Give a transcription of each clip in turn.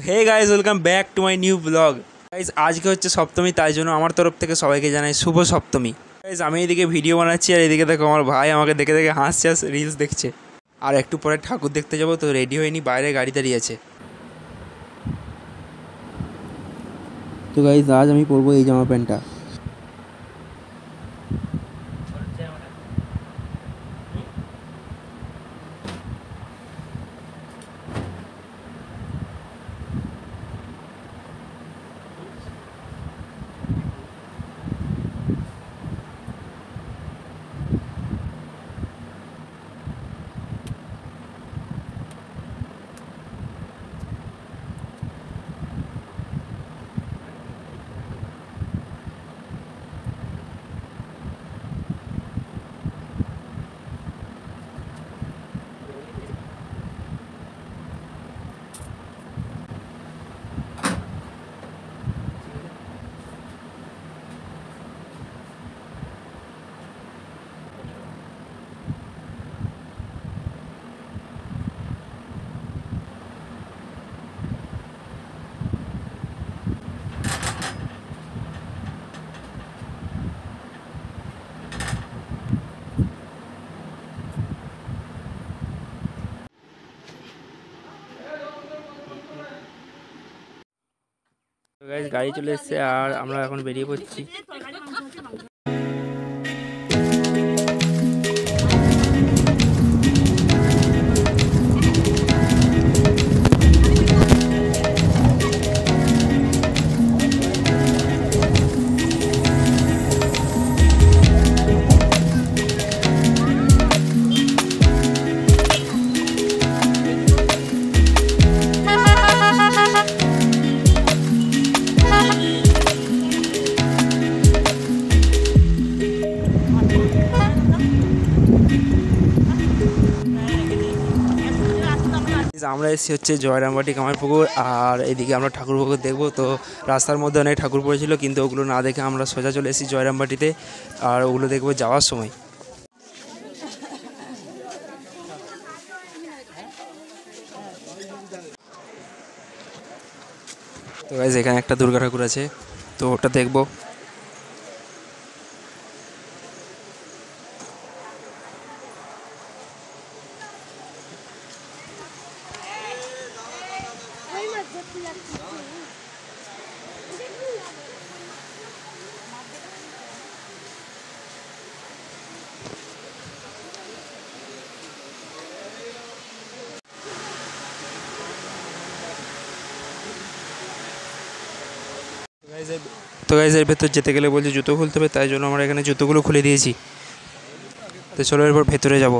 Hey guys, welcome back to my new blog. Guys আজকে হচ্ছে সপ্তমী, তাই জন্য আমার তরফ থেকে সবাইকে জানাই শুভ সপ্তমী। গাইজ আমি এদিকে ভিডিও বানাচ্ছি আর এদিকে দেখো আমার ভাই আমাকে দেখে দেখে হাসছে, রিলস দেখছে। আর একটু পরে ঠাকুর দেখতে যাবো, তো রেডি হয়নি, বাইরে গাড়ি দাঁড়িয়ে আছে। তো গাইজ আজ আমি পরবো এই জামা প্যান্টটা। তো গাইজ গাড়ি চলে এসছে আর আমরা এখন বেরিয়ে পড়ছি। আমরা এসেছি হচ্ছে জয়রামবাটি কামারপুকুর, আর এদিকে আমরা ঠাকুর পুকুর দেখবো। তো রাস্তার মধ্যে অনেক ঠাকুর পড়েছিল, কিন্তু ওগুলো না দেখে আমরা সোজা চলে এসেছি জয়রামবাটিতে, আর ওগুলো দেখবো যাওয়ার সময়। তো গাইজ এখানে একটা দুর্গা ঠাকুর আছে, তো ওটা দেখবো। তো গাইজ এর ভেতর যেতে গেলে বলছে জুতো খুলতে হবে, তাই জন্য আমরা এখানে জুতোগুলো খুলে দিয়েছি। তো চলো এরপর ভেতরে যাব।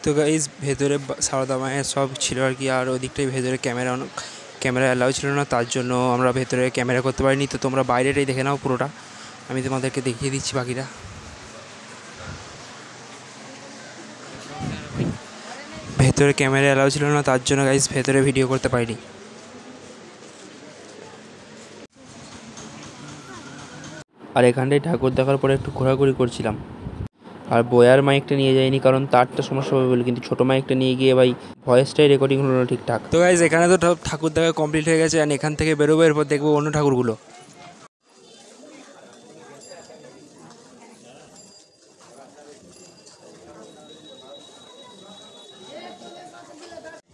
তো গাইজ ভেতরে সারদা মায়ের সব ছিল আর কি, আর ওদিকটাই ভেতরে ক্যামেরা অ্যালাউ ছিল না, তার জন্য আমরা ভেতরে ক্যামেরা করতে পারিনি। তো তোমরা বাইরেটাই দেখে নাও পুরোটা, আমি তোমাদেরকে দেখিয়ে দিচ্ছি বাকিটা। ভেতরে ক্যামেরা অ্যালাউ ছিল না, তার জন্য গাইজ ভেতরে ভিডিও করতে পারিনি। আর এখানটায় ঠাকুর দেখার পরে একটু ঘোরাঘুরি করছিলাম। আর বয়ার মাইকটা নিয়ে যাইনি, কারণ তারটা সমস্যা হবে বলে, কিন্তু ছোটো মাইকটা নিয়ে গিয়ে ভাই ভয়েসটাই রেকর্ডিং হলো না ঠিকঠাক। তো গাইজ এখানে তো ঠাকুর দেখা কমপ্লিট হয়ে গেছে, আর এখান থেকে বেরোবো, এরপর দেখবো অন্য ঠাকুরগুলো।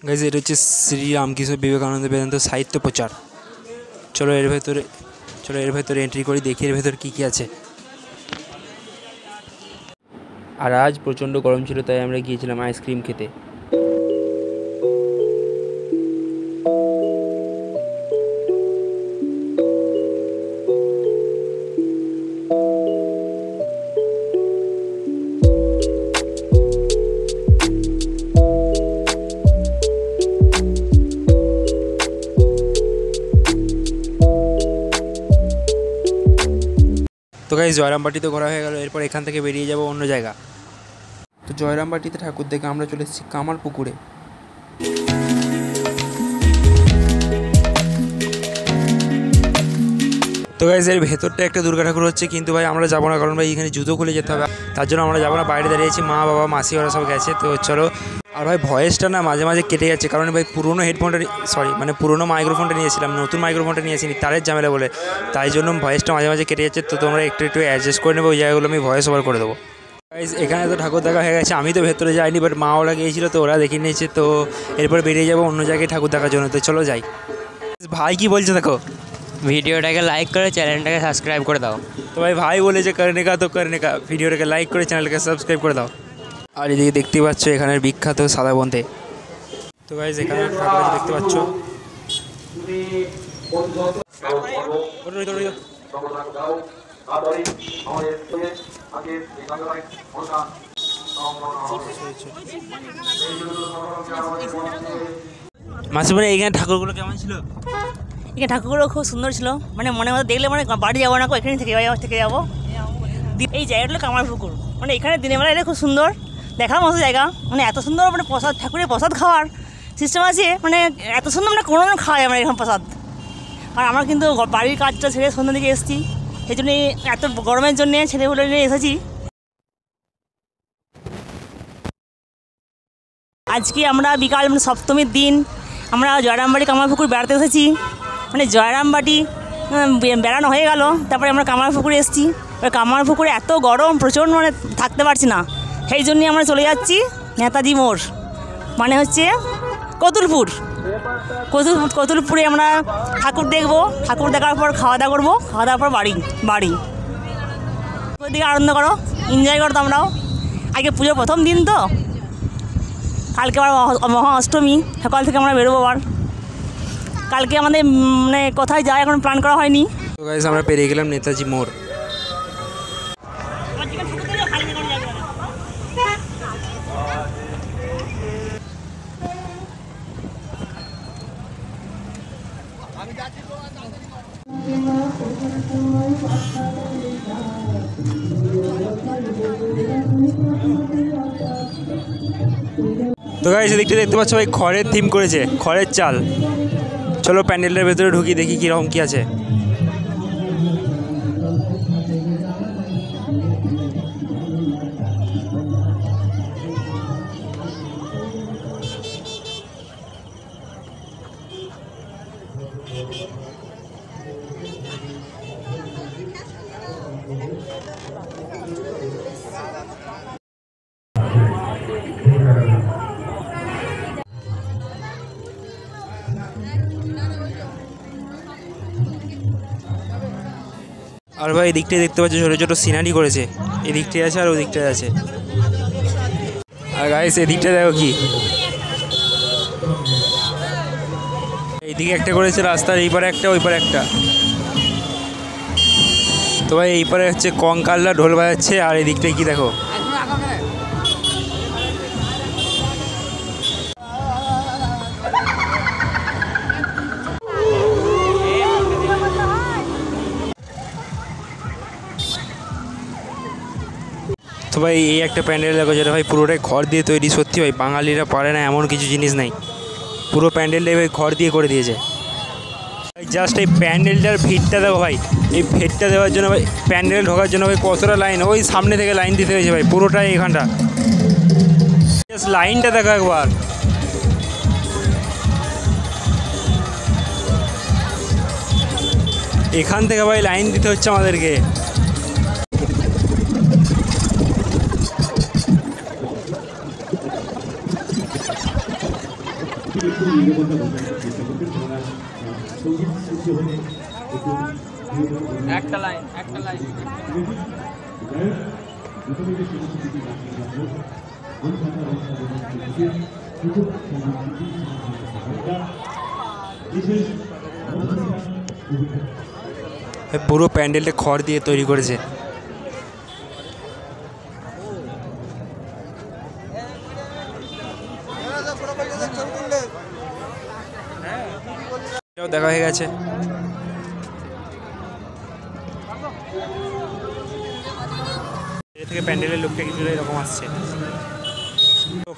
গাইজ এটা হচ্ছে শ্রী রামকৃষ্ণ বিবেকানন্দ বেদান্ত সাহিত্য প্রচার। চলো এর ভেতরে এন্ট্রি করি, দেখি এর ভেতর কী কী আছে। আর আজ প্রচণ্ড গরম ছিল, তাই আমরা গিয়েছিলাম আইসক্রিম খেতে। তো গাইস জয়রামবাটি তো ঘোরা হয়ে গেল, এরপর এখান থেকে বেরিয়ে যাব অন্য জায়গা। তো জয়রামবাটিতে ঠাকুর দেখে আমরা চলে এসেছি কামারপুকুরে। তো গাইস এর ভেতরটা একটা দুর্গা ঠাকুর হচ্ছে, কিন্তু ভাই আমরা যাবো না, কারণ ভাই এখানে জুতো খুলে যেতে হবে, তার জন্য আমরা যাবো না। বাইরে দাঁড়িয়েছি, মা বাবা মাসি ওরা সব গেছে, তো চলো। আর ভাই ভয়েসটা না মাঝে মাঝে কেটে যাচ্ছে, কারণ ভাই পুরোনো হেডফোনটা পুরোনো মাইক্রোফোনটা নিয়েছিলাম, নতুন মাইক্রোফোনটা নিয়েছি তারের ঝামেলা বলে, তাই জন্য ভয়েসটা মাঝে মাঝে কেটে যাচ্ছে। তো তোমরা একটু অ্যাডজাস্ট করে নেবো, ওই জায়গাগুলো আমি ভয়েস ওভার করে দেবো। গাইস এখানে তো ঠাকুর দেখা হয়ে গেছে, আমি তো ভেতরে যাইনি, বাট মা ওরা গিয়েছিলো, তো ওরা দেখে নিয়েছে। তো এরপর বেরিয়ে যাবো অন্য জায়গায় ঠাকুর দেখার জন্য, তো চলো যাই। ভাই কি বলছে দেখো, ভিডিওটাকে লাইক করে চ্যানেলটাকে সাবস্ক্রাইব করে দাও। তো ভাই বলেছে করনে কা তো করনে কা, ভিডিওটাকে লাইক করে চ্যানেলটাকে সাবস্ক্রাইব করে দাও। আর এদিকে দেখতে পাচ্ছ এখানের বিখ্যাত সাদা বন্ধে। তো গাইস এখানে ঠাকুর দেখতে পাচ্ছ। মাসিমণি এইখানে ঠাকুরগুলো কেমন ছিল? এখানে ঠাকুরগুলো খুব সুন্দর ছিল, মানে মনে মতো দেখলে মানে বাড়ি যাবো না, এখানে থেকে যাবো। এই জায়গাটা কামারপুকুর, মানে এখানে দিনের বেলা এলে খুব সুন্দর দেখার মতো জায়গা, মানে এত সুন্দর, মানে প্রসাদ ঠাকুরের প্রসাদ খাওয়ার সিস্টেম আছে, মানে এত সুন্দর মানে কোনো খাওয়াই আমরা এরকম প্রসাদ। আর আমরা কিন্তু বাড়ির কাজটা ছেড়ে সন্ধ্যার দিকে এসেছি, সেই জন্যই এত গরমের জন্যে ছেলেগুলো নিয়ে এসেছি। আজকে আমরা বিকাল মানে সপ্তমীর দিন আমরা জয়রামবাটি কামারপুকুর বেড়াতে এসেছি, মানে জয়রামবাটি বেড়ানো হয়ে গেল, তারপরে আমরা কামারপুকুরে এসেছি। এবার কামারপুকুরে এত গরম প্রচণ্ড, মানে থাকতে পারছি না, সেই জন্যই আমরা চলে যাচ্ছি নেতাজি মোড়, মানে হচ্ছে কতুলপুর। কতুলপুরে আমরা ঠাকুর দেখবো, ঠাকুর দেখার পর খাওয়া দাওয়া করবো, খাওয়া দাওয়ার পর বাড়ি ওইদিকে আনন্দ করো, এনজয় করো তোমরাও। আজকে পুজোর প্রথম দিন, তো কালকে আবার মহা অষ্টমী, সকাল থেকে আমরা বেরোবো। আবার কালকে আমাদের মানে কোথায় যায় এখন প্ল্যান করা হয়নি। তো গাইস আমরা পেরিয়ে গেলাম নেতাজি মোড়। তো গাইস এদিকটা দেখতে পাচ্ছ ভাই খড়ের থিম করেছে, খড়ের চাল। চলো প্যান্ডেলের ভেতরে ঢুকি, দেখি কীরকম কী আছে। আর ভাই এদিকটায় দেখতে পাচ্ছ ছোটো ছোটো সিনারি করেছে, এদিকটায় আছে আর ওই দিকটায় আছে। আর গাইস এদিকটা দেখো কি, এইদিকে একটা করেছে রাস্তার এই পারে একটা ওই পারে একটা। তো ভাই এই পারে হচ্ছে কঙ্কালরা ঢোল বাজাচ্ছে, আর এই দিকটায় কি দেখো, তো ভাই এই একটা প্যান্ডেল দেখো, যেটা ভাই পুরোটাই খড় দিয়ে তৈরি। সত্যি ভাই বাঙালিরা পারে না এমন কিছু জিনিস নাই, পুরো প্যান্ডেলটাই ভাই খড় দিয়ে করে দিয়েছে। ভাই জাস্ট এই প্যান্ডেলটার ভিড়টা দেখো ভাই, এই ভিড়টা দেওয়ার জন্য ভাই প্যান্ডেলে ঢোকার জন্য ভাই কতটা লাইন, ওই সামনে থেকে লাইন দিতে হয়েছে ভাই পুরোটাই এখানটা। জাস্ট লাইনটা দেখো একবার, এখান থেকে ভাই লাইন দিতে হচ্ছে আমাদেরকে। একটা লাইন পুরো প্যান্ডেলটা খড় দিয়ে তৈরি করেছে। দেখা হয়ে গেছে। থেকে প্যান্ডেলের লুকটা কিছুটা এরকম আসছে।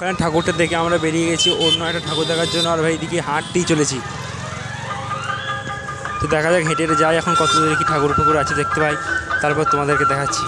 ওখানে ঠাকুরটা দেখে আমরা বেরিয়ে গেছি অন্য একটা ঠাকুর দেখার জন্য, আর ভাই এদিকে হাঁটতেই চলেছি। তো দেখা যাক, হেঁটে হেঁটে যাই এখন কত দূরে কি ঠাকুর পুকুর আছে দেখতে পাই, তারপর তোমাদেরকে দেখাচ্ছি।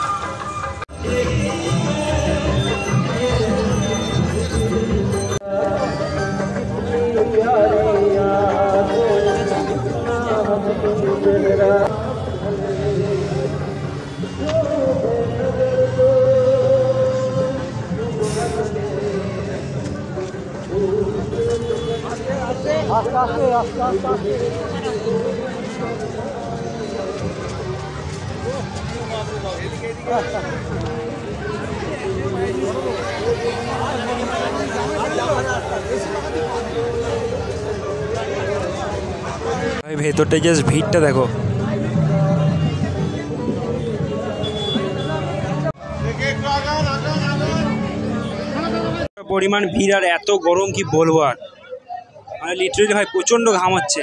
ভাই ভেতরটায় জাস্ট ভিড়টা দেখো। পরিমাণ ভিড় আর এত গরম কি বলবো, আর মানে লিটারেলি ভাই প্রচণ্ড ঘাম হচ্ছে।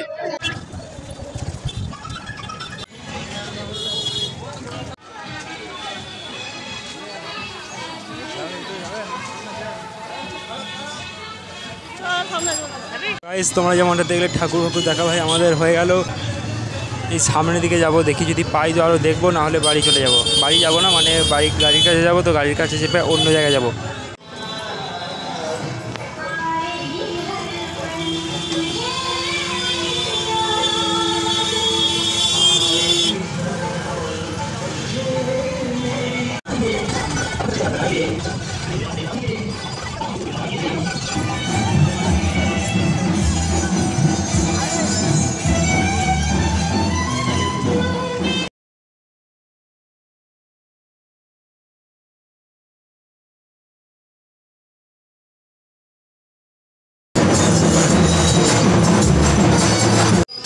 গাইস তোমরা যেমনটা দেখলে ঠাকুর ফাকুর দেখা ভাই আমাদের হয়ে গেল। এই সামনের দিকে যাব, দেখি যদি পাই তো আরও দেখবো, না হলে বাড়ি চলে যাব। বাড়ি যাব না, মানে গাড়ির কাছে যাব, তো গাড়ির কাছে চেপে অন্য জায়গায় যাব।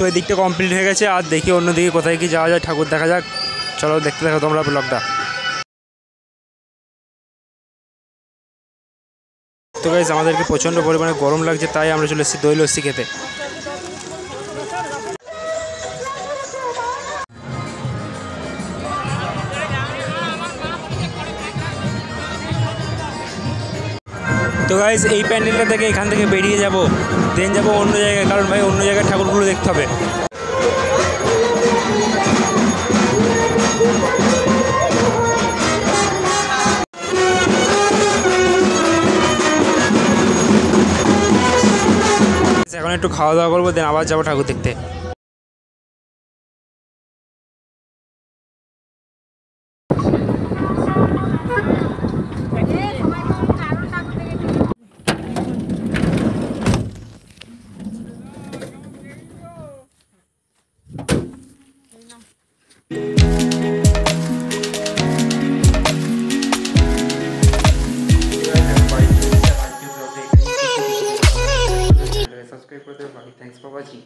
তো এই দিকটা কমপ্লিট হয়ে গেছে, আর দেখি অন্যদিকে কোথায় কি যাওয়া যায়, ঠাকুর দেখা যাক। চলো দেখতে দেখো তোমরা ব্লগটা। তো গাইস আমাদেরকে প্রচণ্ড পরিমাণে গরম লাগছে, তাই আমরা চলে এসেছি দই লস্যি খেতে। তো গাইস এই প্যান্ডেলটা থেকে এখান থেকে বেরিয়ে যাব, দেন যাব অন্য জায়গায়, কারণ ভাই অন্য জায়গায় ঠাকুরগুলো দেখতে হবে। এখন একটু খাওয়া দাওয়া করবো, দেন আবার যাবো ঠাকুর দেখতে। সাবস্ক্রাইব করে দেবেন। Thanks for watching.